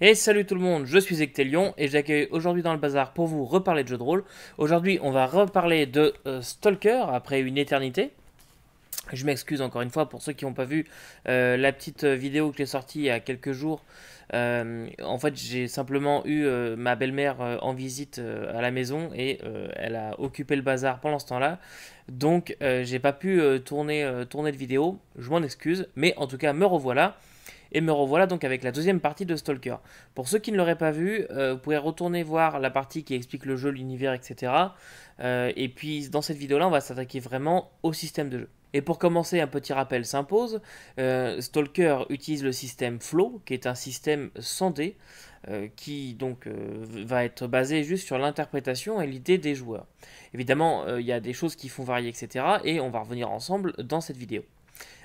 Et salut tout le monde, je suis Ectelion et j'accueille aujourd'hui dans le bazar pour vous reparler de jeux de rôle. Aujourd'hui, on va reparler de Stalker après une éternité. Je m'excuse encore une fois pour ceux qui n'ont pas vu la petite vidéo que j'ai sortie il y a quelques jours. En fait, j'ai simplement eu ma belle-mère en visite à la maison et elle a occupé le bazar pendant ce temps-là. Donc, j'ai pas pu tourner de vidéo. Je m'en excuse, mais en tout cas, me revoilà. Et me revoilà donc avec la deuxième partie de Stalker. Pour ceux qui ne l'auraient pas vu, vous pouvez retourner voir la partie qui explique le jeu, l'univers, etc. Et puis dans cette vidéo-là, on va s'attaquer vraiment au système de jeu. Et pour commencer, un petit rappel s'impose. Stalker utilise le système Flow, qui est un système sans dés, qui donc va être basé juste sur l'interprétation et l'idée des joueurs. Évidemment, il y a des choses qui font varier, etc. Et on va revenir ensemble dans cette vidéo.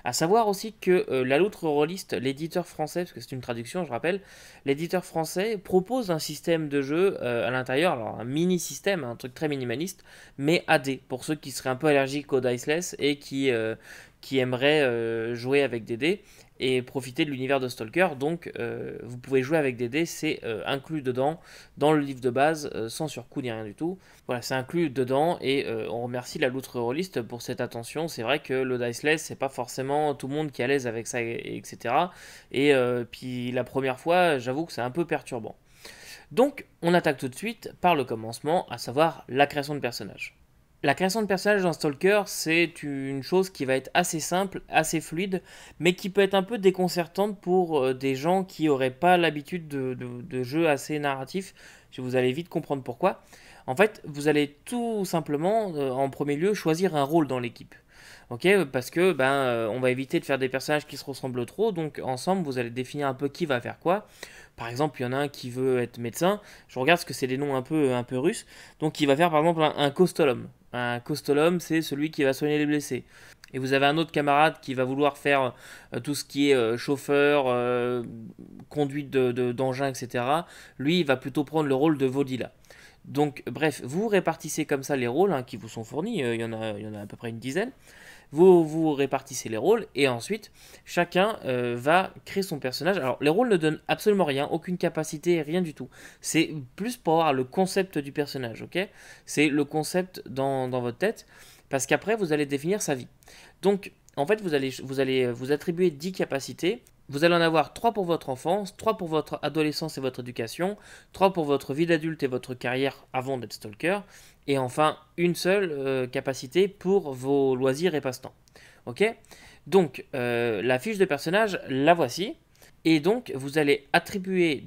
À savoir aussi que la loutre rôliste, l'éditeur français, parce que c'est une traduction, je rappelle, l'éditeur français propose un système de jeu à l'intérieur, alors un mini système, un truc très minimaliste, mais AD, pour ceux qui seraient un peu allergiques au diceless et qui aimeraient jouer avec des dés et profiter de l'univers de Stalker. Donc vous pouvez jouer avec des dés, c'est inclus dedans, dans le livre de base, sans surcoût ni rien du tout. Voilà, c'est inclus dedans et on remercie la loutre rôliste pour cette attention. C'est vrai que le diceless, c'est pas forcément tout le monde qui est à l'aise avec ça, etc. Et puis la première fois, j'avoue que c'est un peu perturbant. Donc, on attaque tout de suite par le commencement, à savoir la création de personnages. La création de personnages dans Stalker, c'est une chose qui va être assez simple, assez fluide, mais qui peut être un peu déconcertante pour des gens qui n'auraient pas l'habitude de jeux assez narratifs. Vous allez vite comprendre pourquoi. En fait, vous allez tout simplement, en premier lieu, choisir un rôle dans l'équipe. Ok, parce que on va éviter de faire des personnages qui se ressemblent trop, donc ensemble vous allez définir un peu qui va faire quoi. Par exemple, il y en a un qui veut être médecin. Je regarde ce que c'est des noms un peu russes. Donc, il va faire par exemple un costolom. Un costolom, c'est celui qui va soigner les blessés. Et vous avez un autre camarade qui va vouloir faire tout ce qui est chauffeur, conduite d'engin, etc. Lui, il va plutôt prendre le rôle de Vodila. Donc, bref, vous répartissez comme ça les rôles qui vous sont fournis. Il y en a à peu près une dizaine. Vous répartissez les rôles et ensuite chacun va créer son personnage. Alors les rôles ne donnent absolument rien, aucune capacité, rien du tout. C'est plus pour avoir le concept du personnage, ok? C'est le concept dans votre tête parce qu'après vous allez définir sa vie. Donc en fait vous allez vous attribuer 10 capacités. Vous allez en avoir 3 pour votre enfance, 3 pour votre adolescence et votre éducation, 3 pour votre vie d'adulte et votre carrière avant d'être stalker, et enfin une seule capacité pour vos loisirs et passe-temps. Ok. Donc la fiche de personnage, la voici. Et donc vous allez attribuer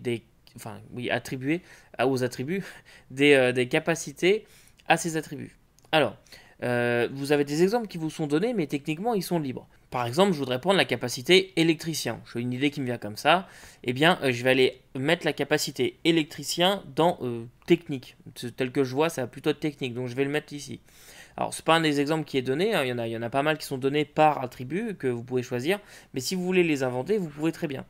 attribuer aux attributs des capacités à ces attributs. Alors, vous avez des exemples qui vous sont donnés, mais techniquement ils sont libres. Par exemple, je voudrais prendre la capacité électricien. J'ai une idée qui me vient comme ça. Eh bien, je vais aller mettre la capacité électricien dans technique. Tel que je vois, ça va plutôt être technique. Donc, je vais le mettre ici. Alors, c'est pas un des exemples qui est donné. Hein. Il y en a pas mal qui sont donnés par attribut que vous pouvez choisir. Mais si vous voulez les inventer, vous pouvez très bien.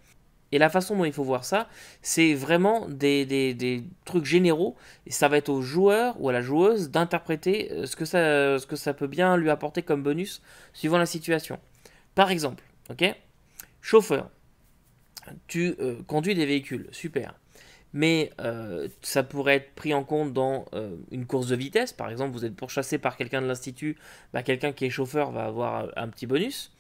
Et la façon dont il faut voir ça, c'est vraiment des trucs généraux. Et ça va être au joueur ou à la joueuse d'interpréter ce que ça peut bien lui apporter comme bonus suivant la situation. Par exemple, ok, chauffeur, tu conduis des véhicules, super. Mais ça pourrait être pris en compte dans une course de vitesse. Par exemple, vous êtes pourchassé par quelqu'un de l'institut, quelqu'un qui est chauffeur va avoir un petit bonus.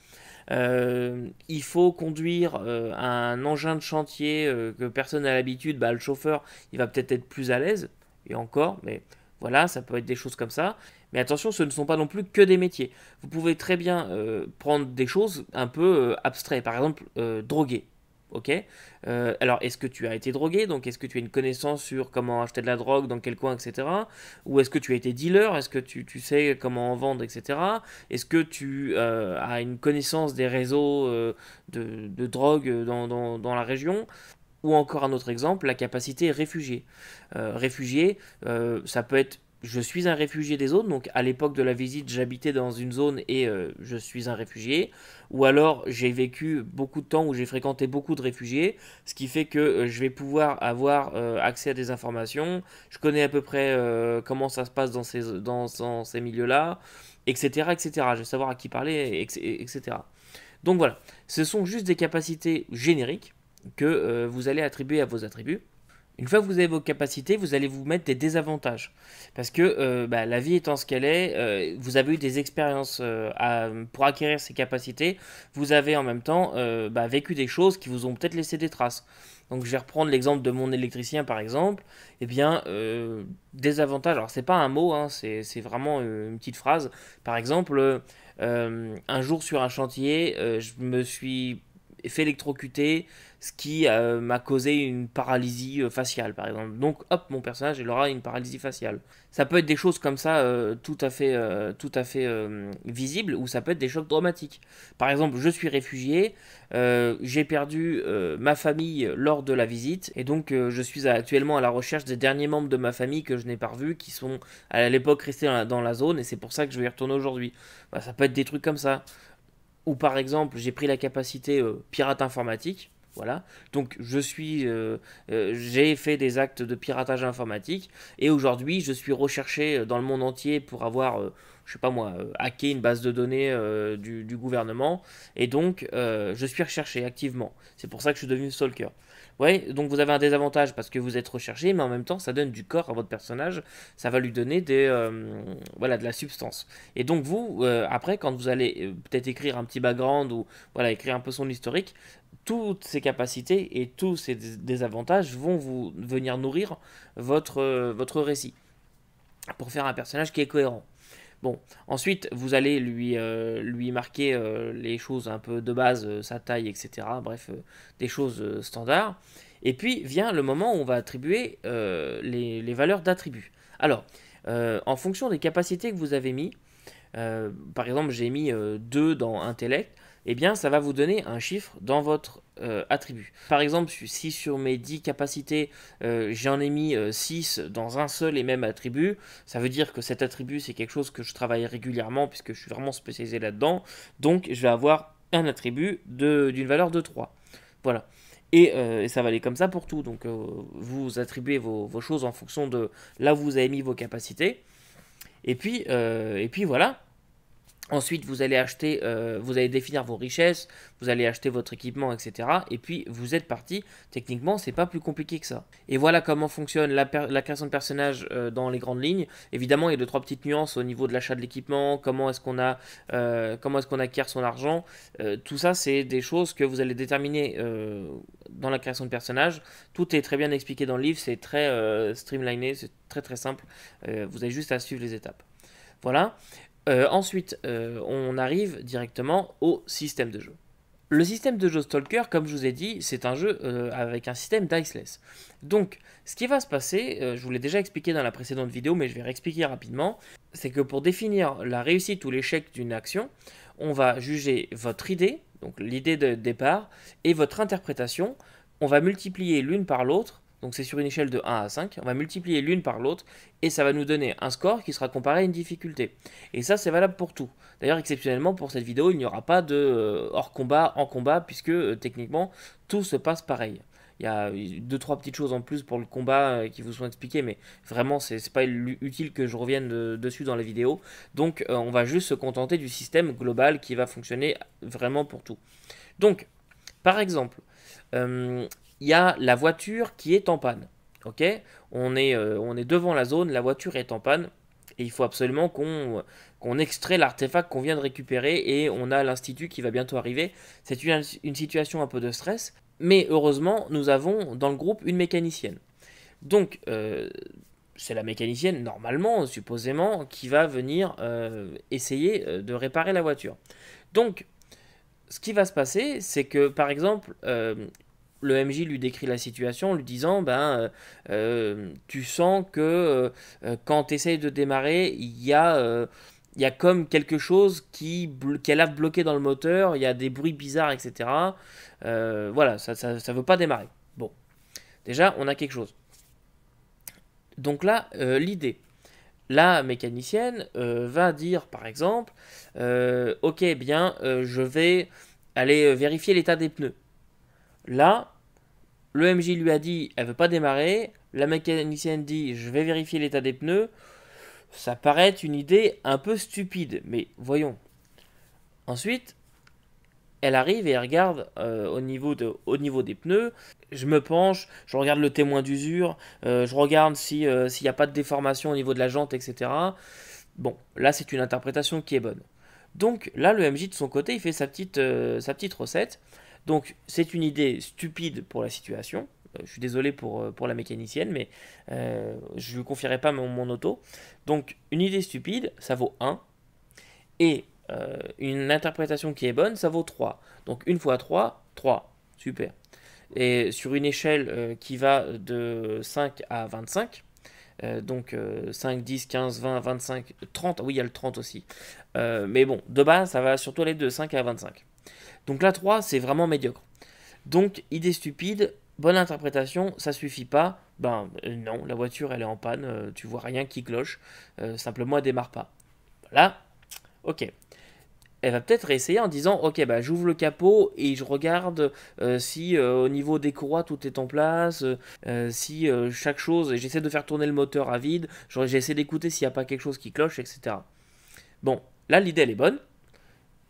Il faut conduire un engin de chantier que personne n'a l'habitude, le chauffeur, il va peut-être être plus à l'aise, et encore, mais voilà, ça peut être des choses comme ça. Mais attention, ce ne sont pas non plus que des métiers. Vous pouvez très bien prendre des choses un peu abstraites, par exemple droguer. Ok. Alors, est-ce que tu as été drogué? Donc, est-ce que tu as une connaissance sur comment acheter de la drogue, dans quel coin, etc. Ou est-ce que tu as été dealer? Est-ce que tu sais comment en vendre, etc. Est-ce que tu as une connaissance des réseaux de drogue dans la région? Ou encore un autre exemple, la capacité réfugié. Réfugié, ça peut être je suis un réfugié des zones, donc à l'époque de la visite, j'habitais dans une zone et je suis un réfugié. Ou alors j'ai vécu beaucoup de temps où j'ai fréquenté beaucoup de réfugiés, ce qui fait que je vais pouvoir avoir accès à des informations. Je connais à peu près comment ça se passe dans ces milieux-là, etc., etc. Je vais savoir à qui parler, etc. Donc voilà, ce sont juste des capacités génériques que vous allez attribuer à vos attributs. Une fois que vous avez vos capacités, vous allez vous mettre des désavantages. Parce que la vie étant ce qu'elle est, vous avez eu des expériences pour acquérir ces capacités. Vous avez en même temps vécu des choses qui vous ont peut-être laissé des traces. Donc je vais reprendre l'exemple de mon électricien par exemple. Eh bien, désavantage, alors c'est pas un mot, hein, c'est vraiment une petite phrase. Par exemple, un jour sur un chantier, je me suis fait électrocuter, ce qui m'a causé une paralysie faciale, par exemple. Donc, hop, mon personnage, il aura une paralysie faciale. Ça peut être des choses comme ça, tout à fait visibles, ou ça peut être des chocs dramatiques. Par exemple, je suis réfugié, j'ai perdu ma famille lors de la visite, et donc je suis actuellement à la recherche des derniers membres de ma famille que je n'ai pas revus, qui sont à l'époque restés dans la zone, et c'est pour ça que je vais y retourner aujourd'hui. Bah, ça peut être des trucs comme ça. Ou par exemple, j'ai pris la capacité pirate informatique. Voilà. Donc j'ai fait des actes de piratage informatique et aujourd'hui je suis recherché dans le monde entier pour avoir, je sais pas moi, hacké une base de données du gouvernement et donc je suis recherché activement. C'est pour ça que je suis devenu stalker. Ouais, donc vous avez un désavantage parce que vous êtes recherché, mais en même temps ça donne du corps à votre personnage, ça va lui donner voilà, de la substance. Et donc vous, après, quand vous allez peut-être écrire un petit background ou voilà, écrire un peu son historique, toutes ces capacités et tous ces désavantages vont vous venir nourrir votre récit pour faire un personnage qui est cohérent. Bon, ensuite, vous allez lui marquer les choses un peu de base, sa taille, etc. Bref, des choses standards. Et puis vient le moment où on va attribuer les valeurs d'attributs. Alors, en fonction des capacités que vous avez mis, par exemple, j'ai mis 2 dans intellect, eh bien, ça va vous donner un chiffre dans votre attribut. Par exemple, si sur mes 10 capacités, j'en ai mis 6 dans un seul et même attribut, ça veut dire que cet attribut, c'est quelque chose que je travaille régulièrement puisque je suis vraiment spécialisé là-dedans. Donc, je vais avoir un attribut d'une valeur de 3. Voilà. Et ça va aller comme ça pour tout. Donc, vous attribuez vos choses en fonction de là où vous avez mis vos capacités. Et puis voilà. Ensuite, vous allez acheter, vous allez définir vos richesses, vous allez acheter votre équipement, etc. Et puis, vous êtes parti. Techniquement, c'est pas plus compliqué que ça. Et voilà comment fonctionne la création de personnages dans les grandes lignes. Évidemment, il y a 2-3 petites nuances au niveau de l'achat de l'équipement, comment est-ce qu'on acquiert son argent. Tout ça, c'est des choses que vous allez déterminer dans la création de personnages. Tout est très bien expliqué dans le livre, c'est très streamliné, c'est très très simple. Vous avez juste à suivre les étapes. Voilà. Ensuite, on arrive directement au système de jeu. Le système de jeu Stalker, comme je vous ai dit, c'est un jeu avec un système diceless. Donc, ce qui va se passer, je vous l'ai déjà expliqué dans la précédente vidéo, mais je vais réexpliquer rapidement, c'est que pour définir la réussite ou l'échec d'une action, on va juger votre idée, donc l'idée de départ, et votre interprétation. On va multiplier l'une par l'autre. Donc c'est sur une échelle de 1 à 5, on va multiplier l'une par l'autre et ça va nous donner un score qui sera comparé à une difficulté. Et ça c'est valable pour tout. D'ailleurs exceptionnellement pour cette vidéo il n'y aura pas de hors combat, en combat, puisque techniquement tout se passe pareil. Il y a 2-3 petites choses en plus pour le combat qui vous sont expliquées, mais vraiment c'est pas utile que je revienne dessus dans la vidéo. Donc on va juste se contenter du système global qui va fonctionner vraiment pour tout. Donc par exemple, il y a la voiture qui est en panne. Ok, on est devant la zone, la voiture est en panne. Et il faut absolument qu'on extrait l'artefact qu'on vient de récupérer et on a l'institut qui va bientôt arriver. C'est une situation un peu de stress. Mais heureusement, nous avons dans le groupe une mécanicienne. Donc, c'est la mécanicienne, normalement, supposément, qui va venir essayer de réparer la voiture. Donc, ce qui va se passer, c'est que, par exemple, le MJ lui décrit la situation en lui disant tu sens que quand tu essayes de démarrer, il y a comme quelque chose qui a l'air bloqué dans le moteur, il y a des bruits bizarres, etc. Voilà, ça ne veut pas démarrer. Bon, déjà, on a quelque chose. Donc là, l'idée. La mécanicienne va dire, par exemple, ok, bien, je vais aller vérifier l'état des pneus. Là, le MJ lui a dit, elle veut pas démarrer. La mécanicienne dit, je vais vérifier l'état des pneus. Ça paraît être une idée un peu stupide, mais voyons. Ensuite, elle arrive et elle regarde au niveau des pneus. Je me penche, je regarde le témoin d'usure, je regarde s'il n'y a pas de déformation au niveau de la jante, etc. Bon, là c'est une interprétation qui est bonne. Donc là, le MJ de son côté, il fait sa petite recette. Donc c'est une idée stupide pour la situation. Je suis désolé pour la mécanicienne, mais je ne lui confierai pas mon auto. Donc une idée stupide, ça vaut 1. Et une interprétation qui est bonne, ça vaut 3. Donc 1 fois 3, 3. Super. Et sur une échelle qui va de 5 à 25, donc 5, 10, 15, 20, 25, 30, oui il y a le 30 aussi. Mais bon, de base ça va surtout aller de 5 à 25. Donc là 3 c'est vraiment médiocre. Donc idée stupide, bonne interprétation, ça suffit pas. Ben non, la voiture elle est en panne, tu vois rien qui cloche, simplement elle démarre pas. Là, ok. Elle va peut-être réessayer en disant ok bah j'ouvre le capot et je regarde si au niveau des courroies tout est en place, si chaque chose, j'essaie de faire tourner le moteur à vide, j'essaie d'écouter s'il n'y a pas quelque chose qui cloche, etc. Bon, là l'idée elle est bonne,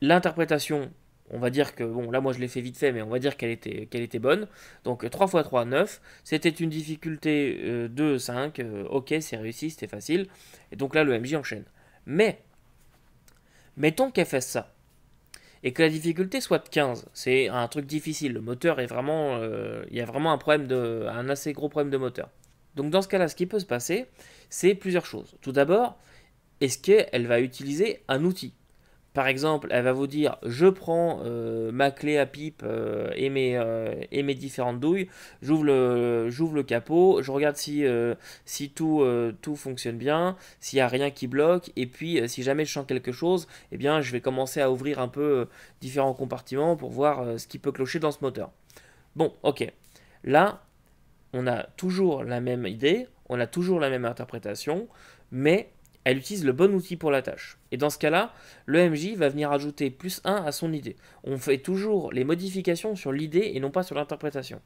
l'interprétation, on va dire que, bon là moi je l'ai fait vite fait, mais on va dire qu'elle était bonne, donc 3 x 3, 9, c'était une difficulté de 5, ok c'est réussi, c'était facile, et donc là le MJ enchaîne. Mais, mettons qu'elle fasse ça, et que la difficulté soit de 15. C'est un truc difficile. Le moteur est vraiment. Il y a vraiment un assez gros problème de moteur. Donc dans ce cas-là, ce qui peut se passer, c'est plusieurs choses. Tout d'abord, est-ce qu'elle va utiliser un outil? Par exemple, elle va vous dire je prends ma clé à pipe et mes différentes douilles, j'ouvre le capot, je regarde si tout fonctionne bien, s'il n'y a rien qui bloque, et puis si jamais je sens quelque chose, eh bien je vais commencer à ouvrir un peu différents compartiments pour voir ce qui peut clocher dans ce moteur. Bon, ok. Là, on a toujours la même idée, on a toujours la même interprétation, mais elle utilise le bon outil pour la tâche. Et dans ce cas-là, le MJ va venir ajouter plus 1 à son idée. On fait toujours les modifications sur l'idée et non pas sur l'interprétation.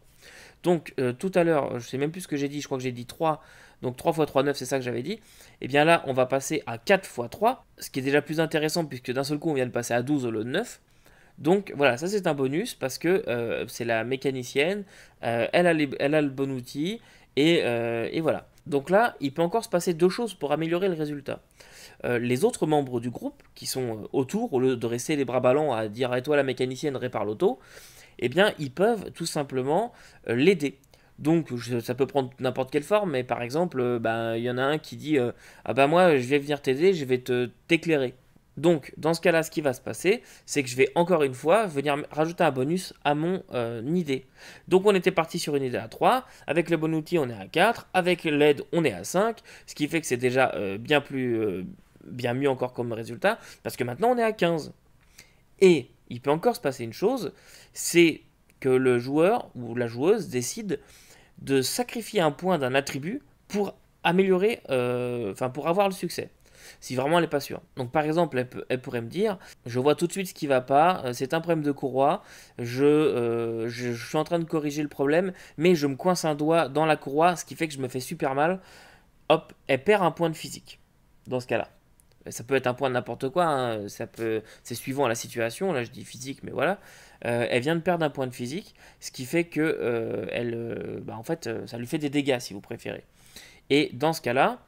Donc tout à l'heure, je ne sais même plus ce que j'ai dit, je crois que j'ai dit 3, donc 3 x 3, 9, c'est ça que j'avais dit. Et bien là, on va passer à 4 x 3, ce qui est déjà plus intéressant puisque d'un seul coup, on vient de passer à 12 au lieu de 9. Donc voilà, ça c'est un bonus parce que c'est la mécanicienne, elle a le bon outil et voilà. Donc là, il peut encore se passer deux choses pour améliorer le résultat. Les autres membres du groupe qui sont autour, au lieu de rester les bras ballants à dire et toi la mécanicienne répare l'auto, eh bien ils peuvent tout simplement l'aider. Donc ça peut prendre n'importe quelle forme, mais par exemple, il y en a un qui dit ah bah moi je vais venir t'aider, je vais t'éclairer. Donc, dans ce cas-là, ce qui va se passer, c'est que je vais encore une fois venir rajouter un bonus à mon idée. Donc, on était parti sur une idée à 3. Avec le bon outil, on est à 4. Avec l'aide, on est à 5. Ce qui fait que c'est déjà bien mieux encore comme résultat. Parce que maintenant, on est à 15. Et il peut encore se passer une chose, c'est que le joueur ou la joueuse décide de sacrifier un point d'un attribut pour améliorer, pour avoir le succès si vraiment elle n'est pas sûre. Donc par exemple, elle pourrait me dire, je vois tout de suite ce qui ne va pas, c'est un problème de courroie, je suis en train de corriger le problème, mais je me coince un doigt dans la courroie, ce qui fait que je me fais super mal. Hop, elle perd un point de physique, dans ce cas-là. Ça peut être un point de n'importe quoi, hein, c'est suivant la situation, là je dis physique, mais voilà. Elle vient de perdre un point de physique, ce qui fait que ça lui fait des dégâts si vous préférez. Et dans ce cas-là,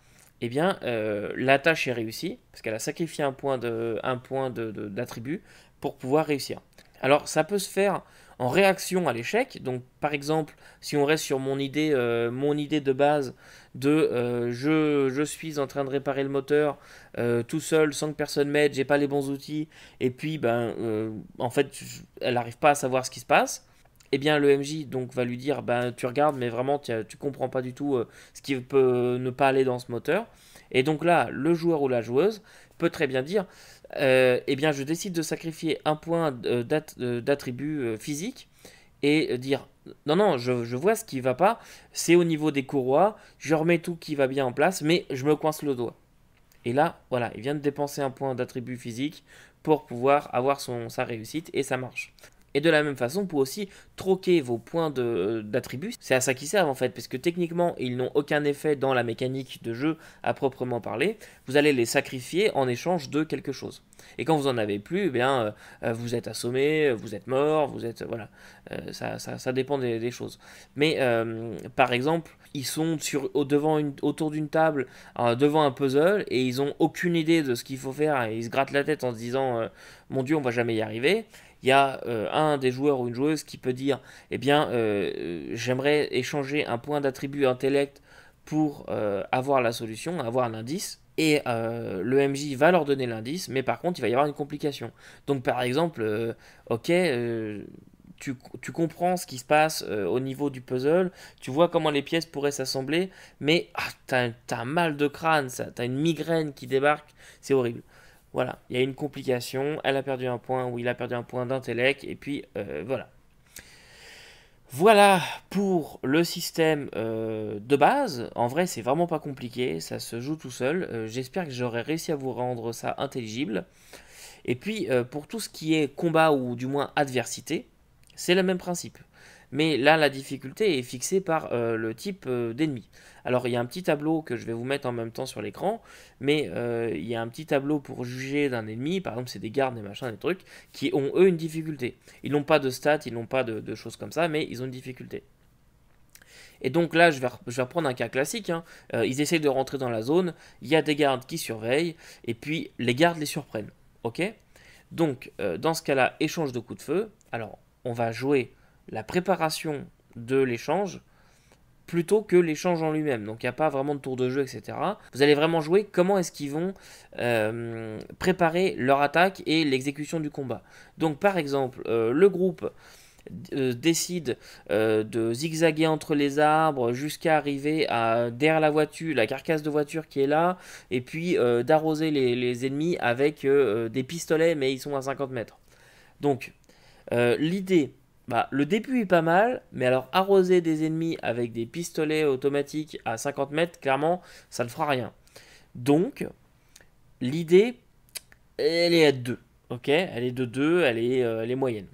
eh bien, la tâche est réussie, parce qu'elle a sacrifié un point d'attribut pour pouvoir réussir. Alors, ça peut se faire en réaction à l'échec. Donc, par exemple, si on reste sur mon idée de base de je suis en train de réparer le moteur tout seul, sans que personne m'aide, j'ai pas les bons outils, et puis, en fait, elle n'arrive pas à savoir ce qui se passe. Eh bien, le MJ donc, va lui dire tu regardes, mais vraiment, tu comprends pas du tout ce qui peut ne pas aller dans ce moteur. Et donc là, le joueur ou la joueuse peut très bien dire eh bien, je décide de sacrifier un point d'attribut physique et dire non, non, je vois ce qui va pas, c'est au niveau des courroies, je remets tout qui va bien en place, mais je me coince le doigt. Et là, voilà, il vient de dépenser un point d'attribut physique pour pouvoir avoir sa réussite et ça marche. Et de la même façon, pour aussi troquer vos points d'attributs, c'est à ça qu'ils servent en fait, parce que techniquement, ils n'ont aucun effet dans la mécanique de jeu à proprement parler. Vous allez les sacrifier en échange de quelque chose. Et quand vous en avez plus, eh bien, vous êtes assommé, vous êtes mort, vous êtes voilà, ça dépend des choses. Mais par exemple, ils sont autour d'une table, devant un puzzle, et ils ont aucune idée de ce qu'il faut faire, et ils se grattent la tête en se disant, mon Dieu, on va jamais y arriver. Il y a un des joueurs ou une joueuse qui peut dire eh bien j'aimerais échanger un point d'attribut intellect pour avoir la solution, avoir l'indice, et le MJ va leur donner l'indice, mais par contre il va y avoir une complication. Donc par exemple, ok, tu comprends ce qui se passe au niveau du puzzle, tu vois comment les pièces pourraient s'assembler, mais t'as un mal de crâne, t'as une migraine qui débarque, c'est horrible. Voilà, il y a une complication, elle a perdu un point ou il a perdu un point d'intellect, et puis voilà. Voilà pour le système de base. En vrai, c'est vraiment pas compliqué, ça se joue tout seul. J'espère que j'aurai réussi à vous rendre ça intelligible. Et puis, pour tout ce qui est combat ou du moins adversité, c'est le même principe. Mais là, la difficulté est fixée par le type d'ennemi. Alors, il y a un petit tableau que je vais vous mettre en même temps sur l'écran, mais il y a un petit tableau pour juger d'un ennemi. Par exemple, c'est des gardes, des machins, des trucs, qui ont eux une difficulté. Ils n'ont pas de stats, ils n'ont pas de choses comme ça, mais ils ont une difficulté. Et donc là, je vais reprendre un cas classique. Hein. Ils essayent de rentrer dans la zone, il y a des gardes qui surveillent, et puis les gardes les surprennent. Ok. Donc, dans ce cas-là, échange de coups de feu. Alors, on va jouer la préparation de l'échange plutôt que l'échange en lui-même. Donc il n'y a pas vraiment de tour de jeu, etc. Vous allez vraiment jouer comment est-ce qu'ils vont préparer leur attaque et l'exécution du combat. Donc par exemple, le groupe décide de zigzaguer entre les arbres jusqu'à arriver derrière la voiture, la carcasse de voiture qui est là, et puis d'arroser les ennemis avec des pistolets, mais ils sont à 50 mètres. Donc l'idée, le début est pas mal, mais alors arroser des ennemis avec des pistolets automatiques à 50 mètres, clairement, ça ne fera rien. Donc, l'idée, elle est à 2. Ok, elle est de 2, elle est moyenne.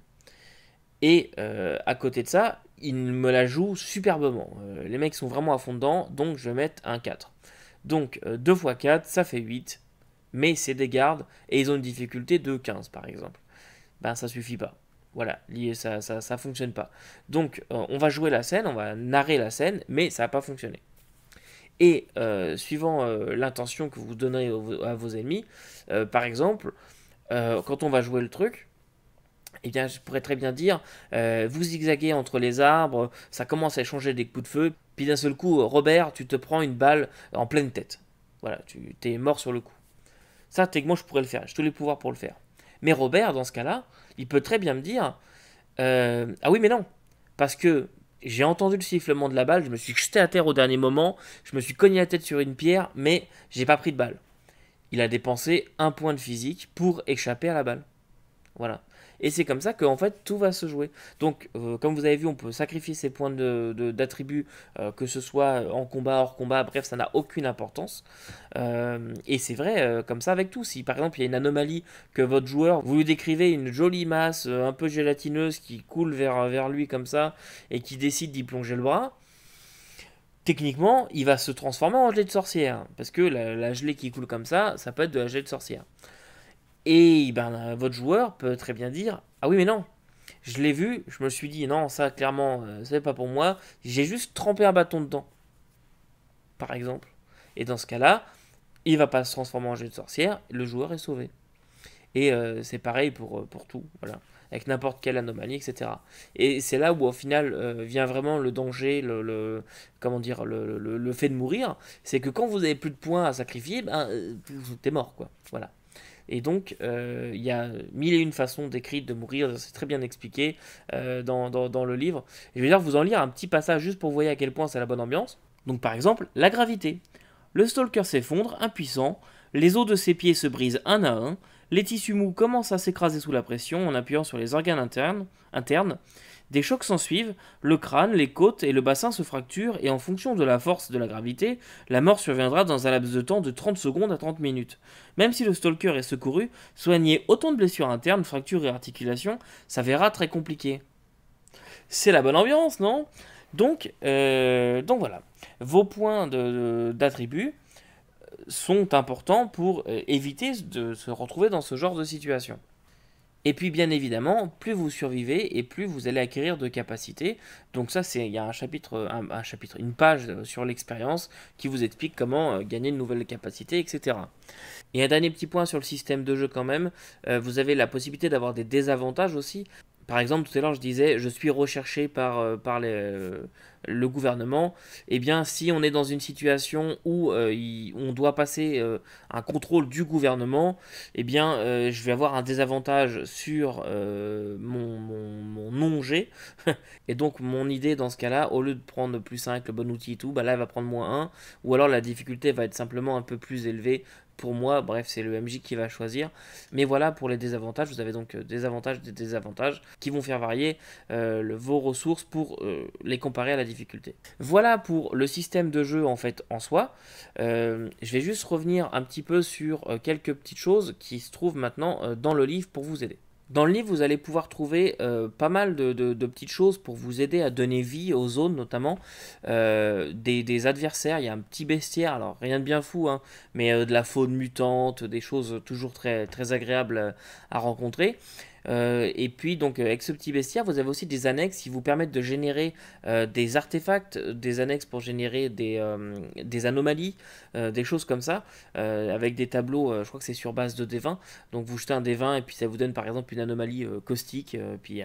Et à côté de ça, il me la joue superbement. Les mecs sont vraiment à fond dedans, donc je vais mettre un 4. Donc 2 x 4, ça fait 8. Mais c'est des gardes, et ils ont une difficulté de 15 par exemple. Ben ça suffit pas. Voilà, ça fonctionne pas. Donc, on va jouer la scène, on va narrer la scène, mais ça va pas fonctionner. Et suivant l'intention que vous donnez à vos ennemis, par exemple, quand on va jouer le truc, eh bien, je pourrais très bien dire, vous zigzaguez entre les arbres, ça commence à échanger des coups de feu, puis d'un seul coup, Robert, tu te prends une balle en pleine tête. Voilà, tu t'es mort sur le coup. Ça, techniquement, je pourrais le faire, j'ai tous les pouvoirs pour le faire. Mais Robert, dans ce cas-là, il peut très bien me dire ah oui, mais non, parce que j'ai entendu le sifflement de la balle, je me suis jeté à terre au dernier moment, je me suis cogné la tête sur une pierre, mais j'ai pas pris de balle. Il a dépensé un point de physique pour échapper à la balle. Voilà. Et c'est comme ça qu'en fait tout va se jouer. Donc, comme vous avez vu, on peut sacrifier ces points d'attributs, que ce soit en combat, hors combat, bref, ça n'a aucune importance. Et c'est vrai, comme ça avec tout. Si par exemple il y a une anomalie que votre joueur, vous lui décrivez une jolie masse un peu gélatineuse qui coule vers lui comme ça, et qui décide d'y plonger le bras, techniquement, il va se transformer en gelée de sorcière. Parce que la gelée qui coule comme ça peut être de la gelée de sorcière. Et ben, votre joueur peut très bien dire ah oui, mais non, je l'ai vu, je me suis dit non, ça clairement, c'est pas pour moi, j'ai juste trempé un bâton dedans, par exemple. Et dans ce cas-là, il va pas se transformer en jet de sorcière, le joueur est sauvé. Et c'est pareil pour tout, voilà, avec n'importe quelle anomalie, etc. Et c'est là où au final vient vraiment le danger, comment dire, le fait de mourir, c'est que quand vous avez plus de points à sacrifier, ben, t'es mort, quoi, voilà. Et donc, il y a mille et une façons décrites de mourir, c'est très bien expliqué dans le livre. Et je vais dire vous en lire un petit passage juste pour vous voyez à quel point c'est la bonne ambiance. Donc par exemple, la gravité. Le stalker s'effondre, impuissant, les os de ses pieds se brisent un à un, Les tissus mous commencent à s'écraser sous la pression en appuyant sur les organes internes. Des chocs s'ensuivent, le crâne, les côtes et le bassin se fracturent et en fonction de la force de la gravité, la mort surviendra dans un laps de temps de 30 secondes à 30 minutes. Même si le stalker est secouru, soigner autant de blessures internes, fractures et articulations s'avérera très compliqué. C'est la bonne ambiance, non? Donc voilà, vos points d'attribut sont importants pour éviter de se retrouver dans ce genre de situation. Et puis bien évidemment, plus vous survivez et plus vous allez acquérir de capacités. Donc ça, il y a un chapitre, une page sur l'expérience qui vous explique comment gagner de nouvelles capacités, etc. Et un dernier petit point sur le système de jeu quand même, vous avez la possibilité d'avoir des désavantages aussi. Par exemple, tout à l'heure, je disais, je suis recherché par le gouvernement. Eh bien, si on est dans une situation où on doit passer un contrôle du gouvernement, eh bien, je vais avoir un désavantage sur mon non-G. Et donc, mon idée dans ce cas-là, au lieu de prendre plus 5, le bon outil et tout, bah là, elle va prendre moins 1. Ou alors, la difficulté va être simplement un peu plus élevée pour moi. Bref, c'est le MJ qui va choisir. Mais voilà pour les désavantages. Vous avez donc des avantages, des désavantages qui vont faire varier vos ressources pour les comparer à la difficulté. Voilà pour le système de jeu en fait en soi. Je vais juste revenir un petit peu sur quelques petites choses qui se trouvent maintenant dans le livre pour vous aider. Dans le livre, vous allez pouvoir trouver pas mal de petites choses pour vous aider à donner vie aux zones, notamment des adversaires. Il y a un petit bestiaire, alors rien de bien fou, hein, mais de la faune mutante, des choses toujours très, très agréables à rencontrer. Et puis donc avec ce petit bestiaire, vous avez aussi des annexes qui vous permettent de générer des artefacts, des annexes pour générer des anomalies, des choses comme ça, avec des tableaux, je crois que c'est sur base de D20. Donc vous jetez un D20 et puis ça vous donne par exemple une anomalie caustique puis,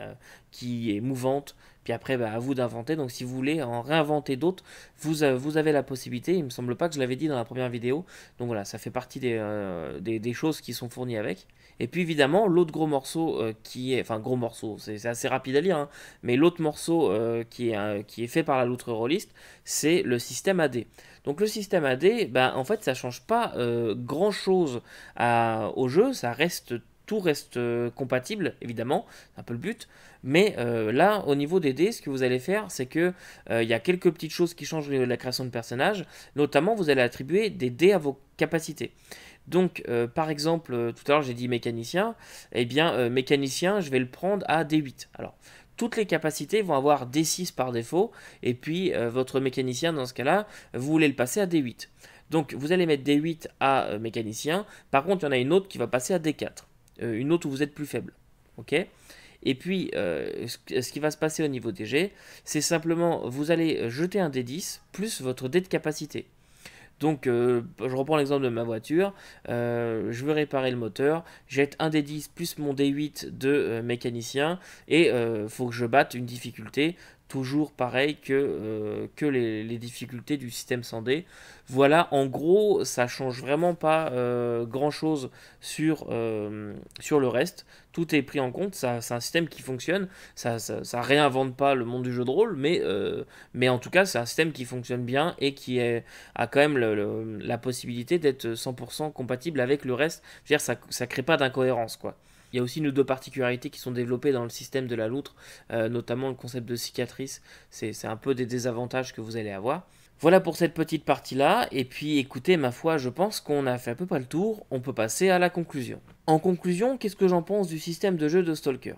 qui est mouvante. Puis après, bah, à vous d'inventer. Donc si vous voulez en réinventer d'autres, vous avez la possibilité. Il me semble pas que je l'avais dit dans la première vidéo. Donc voilà, ça fait partie des choses qui sont fournies avec. Et puis évidemment, l'autre gros morceau qui est, enfin gros morceau, c'est assez rapide à lire, hein, mais l'autre morceau qui est fait par la Loutre Rollist, c'est le système AD. Donc le système AD, bah, en fait, ça change pas grand chose au jeu, tout reste compatible, évidemment, c'est un peu le but. Mais là, au niveau des dés, ce que vous allez faire, c'est que il y a quelques petites choses qui changent la création de personnages. Notamment, vous allez attribuer des dés à vos capacités. Donc, par exemple, tout à l'heure j'ai dit mécanicien, eh bien, mécanicien, je vais le prendre à D8. Alors, toutes les capacités vont avoir D6 par défaut, et puis votre mécanicien, dans ce cas-là, vous voulez le passer à D8. Donc, vous allez mettre D8 à mécanicien, par contre, il y en a une autre qui va passer à D4, une autre où vous êtes plus faible. Ok ? Et puis, ce qui va se passer au niveau des jets, c'est simplement, vous allez jeter un D10 plus votre dé de capacité. Donc, je reprends l'exemple de ma voiture. Je veux réparer le moteur. Jette un D10 plus mon D8 de mécanicien. Et il faut que je batte une difficulté. Toujours pareil que les difficultés du système sans dé. Voilà, en gros, ça change vraiment pas grand chose sur le reste. Tout est pris en compte. C'est un système qui fonctionne. Ça réinvente pas le monde du jeu de rôle. Mais en tout cas, c'est un système qui fonctionne bien et qui a quand même la possibilité d'être 100% compatible avec le reste. Je veux dire, ça crée pas d'incohérence, quoi. Il y a aussi une ou deux particularités qui sont développées dans le système de la loutre, notamment le concept de cicatrice. C'est un peu des désavantages que vous allez avoir. Voilà pour cette petite partie-là. Et puis écoutez, ma foi, je pense qu'on a fait à peu près le tour. On peut passer à la conclusion. En conclusion, qu'est-ce que j'en pense du système de jeu de Stalker ?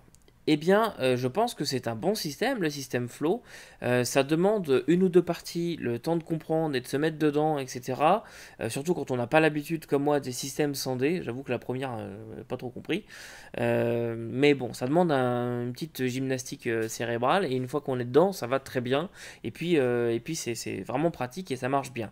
Eh bien, je pense que c'est un bon système, le système Flow. Ça demande une ou deux parties, le temps de comprendre et de se mettre dedans, etc. Surtout quand on n'a pas l'habitude, comme moi, des systèmes sans dés. J'avoue que la première, pas trop compris. Mais bon, ça demande une petite gymnastique cérébrale. Et une fois qu'on est dedans, ça va très bien. Et puis c'est vraiment pratique et ça marche bien.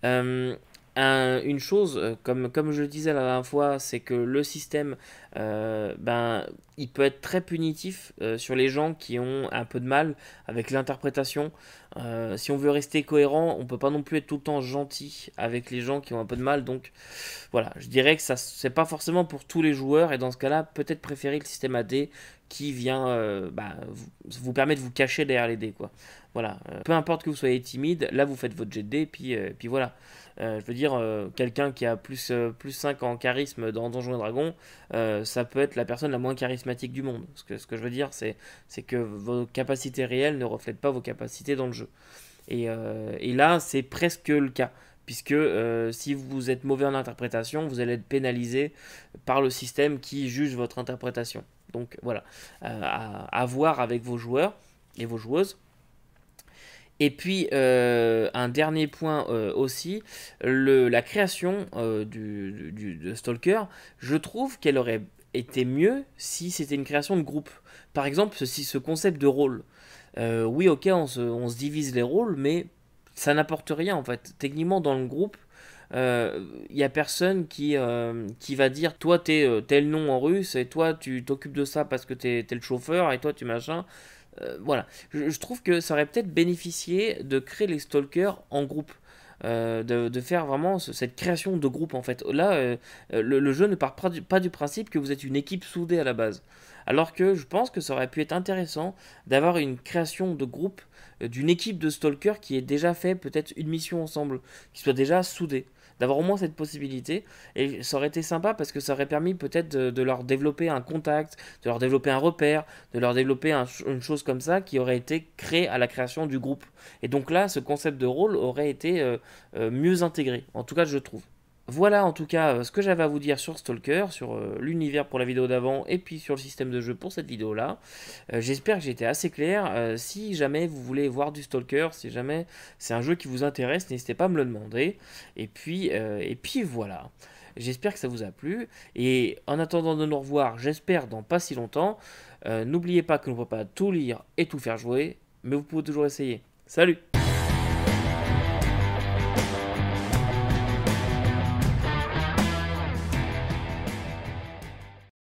Une chose, comme je le disais la dernière fois, c'est que le système, ben, il peut être très punitif sur les gens qui ont un peu de mal avec l'interprétation. Si on veut rester cohérent, on peut pas non plus être tout le temps gentil avec les gens qui ont un peu de mal. Donc voilà, je dirais que ça c'est pas forcément pour tous les joueurs et dans ce cas-là, peut-être préférer le système AD qui vient vous permet de vous cacher derrière les dés quoi. Voilà, peu importe que vous soyez timide, là vous faites votre jet de dés puis voilà. Je veux dire, quelqu'un qui a plus 5 en charisme dans Donjons et Dragons, ça peut être la personne la moins charismatique du monde. Ce que je veux dire, c'est que vos capacités réelles ne reflètent pas vos capacités dans le jeu. Et là, c'est presque le cas. Puisque si vous êtes mauvais en interprétation, vous allez être pénalisé par le système qui juge votre interprétation. Donc voilà, à voir avec vos joueurs et vos joueuses. Et puis, un dernier point aussi, la création de Stalker, je trouve qu'elle aurait été mieux si c'était une création de groupe. Par exemple, si ce concept de rôle. Oui, ok, on se divise les rôles, mais ça n'apporte rien en fait. Techniquement, dans le groupe, il n'y a personne qui va dire toi t'es tel nom en russe et toi tu t'occupes de ça parce que t'es le chauffeur et toi tu machin. Voilà, je trouve que ça aurait peut-être bénéficié de créer les stalkers en groupe. De faire vraiment cette création de groupe en fait. Là, le jeu ne part pas du principe que vous êtes une équipe soudée à la base. Alors que je pense que ça aurait pu être intéressant d'avoir une création de groupe d'une équipe de stalkers qui ait déjà fait peut-être une mission ensemble, qui soit déjà soudée. D'avoir au moins cette possibilité. Et ça aurait été sympa parce que ça aurait permis peut-être de leur développer un contact, de leur développer un repère, de leur développer une chose comme ça qui aurait été créée à la création du groupe. Et donc là, ce concept de rôle aurait été mieux intégré. En tout cas, je trouve. Voilà en tout cas ce que j'avais à vous dire sur Stalker, sur l'univers pour la vidéo d'avant et puis sur le système de jeu pour cette vidéo là. J'espère que j'ai été assez clair. Si jamais vous voulez voir du Stalker, si jamais c'est un jeu qui vous intéresse, n'hésitez pas à me le demander. Et puis voilà. J'espère que ça vous a plu. Et en attendant de nous revoir, j'espère dans pas si longtemps, n'oubliez pas que l'on ne peut pas tout lire et tout faire jouer, mais vous pouvez toujours essayer. Salut!